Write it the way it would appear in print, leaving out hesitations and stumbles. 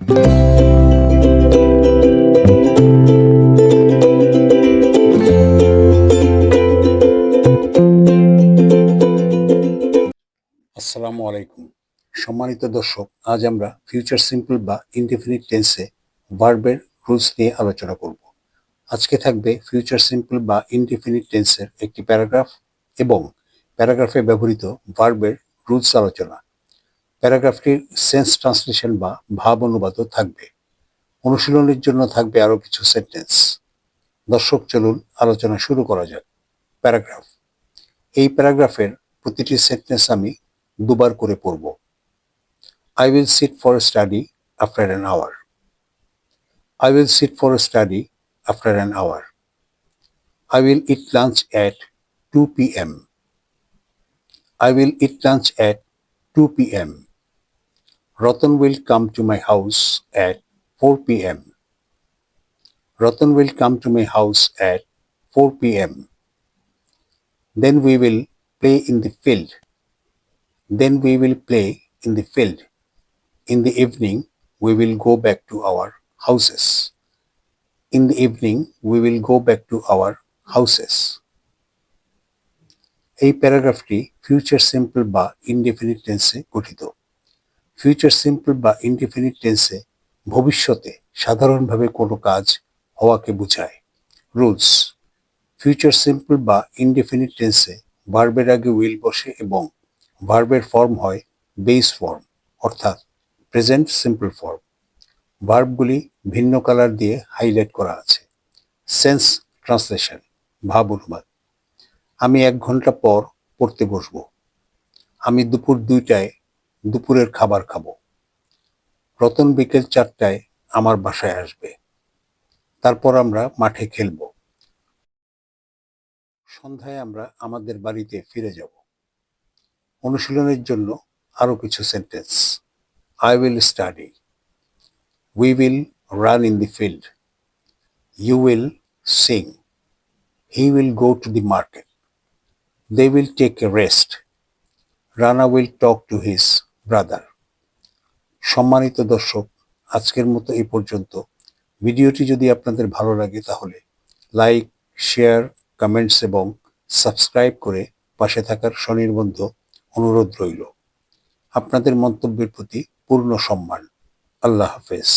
আসসালামু আলাইকুম। সম্মানিত দর্শক, আজ আমরা ফিউচার সিম্পল বা ইনডেফিনিট টেন্সে ভার্বের রুলস নিয়ে আলোচনা করব। আজকে থাকবে ফিউচার সিম্পল বা ইনডেফিনিট টেন্সের একটি প্যারাগ্রাফ এবং প্যারাগ্রাফে ব্যবহৃত ভার্বের রুলস আলোচনা। প্যারাগ্রাফটির সেন্স ট্রান্সলেশন বা ভাব অনুবাদও থাকবে। অনুশীলনের জন্য থাকবে আরও কিছু সেন্টেন্স। দর্শক, চলুন আলোচনা শুরু করা যাক। প্যারাগ্রাফ। এই প্যারাগ্রাফের প্রতিটি সেন্টেন্স আমি দুবার করে পড়ব। I will sit for a study after an hour. I will sit for a study after an hour. I will eat lunch at 2 p.m. I will eat lunch at 2 p.m. Ratan will come to my house at 4 p.m. Ratan will come to my house at 4 p.m. Then we will play in the field. Then we will play in the field. In the evening, we will go back to our houses. In the evening, we will go back to our houses. এই প্যারাগ্রাফটি future simple বা indefinite টেন্সে গঠিত। Future simple বা indefinite টেন্সে ভবিষ্যতে সাধারণভাবে কোনো কাজ হওয়াকে বোঝায়। রুলস। ফিউচার সিম্পল বা ইনডেফিনিট টেন্সে ভার্বের আগে উইল বসে এবং ভার্বের ফর্ম হয় বেস ফর্ম, অর্থাৎ প্রেজেন্ট সিম্পল ফর্ম। ভার্বগুলি ভিন্ন কালার দিয়ে হাইলাইট করা আছে। সেন্স ট্রান্সলেশন, ভাব অনুবাদ। আমি 1 ঘন্টা পর পড়তে বসবো। আমি দুপুর 2টায় দুপুরের খাবার খাবো। রতন বিকেল 4টায় আমার বাসায় আসবে। তারপর আমরা মাঠে খেলব। সন্ধ্যায় আমরা আমাদের বাড়িতে ফিরে যাব। অনুশীলনের জন্য আরও কিছু sentence. I will study. We will run in the field. You will sing. He will go to the market. They will take a rest. Rana will talk to his brother. সম্মানিত দর্শক, আজকের মতো এই পর্যন্ত। ভিডিওটি যদি আপনাদের ভালো লাগে তাহলে লাইক, শেয়ার, কমেন্টস এবং সাবস্ক্রাইব করে পাশে থাকার স্বনির্বন্ধ অনুরোধ রইল। আপনাদের মন্তব্যের প্রতি পূর্ণ সম্মান। আল্লাহ হাফেজ।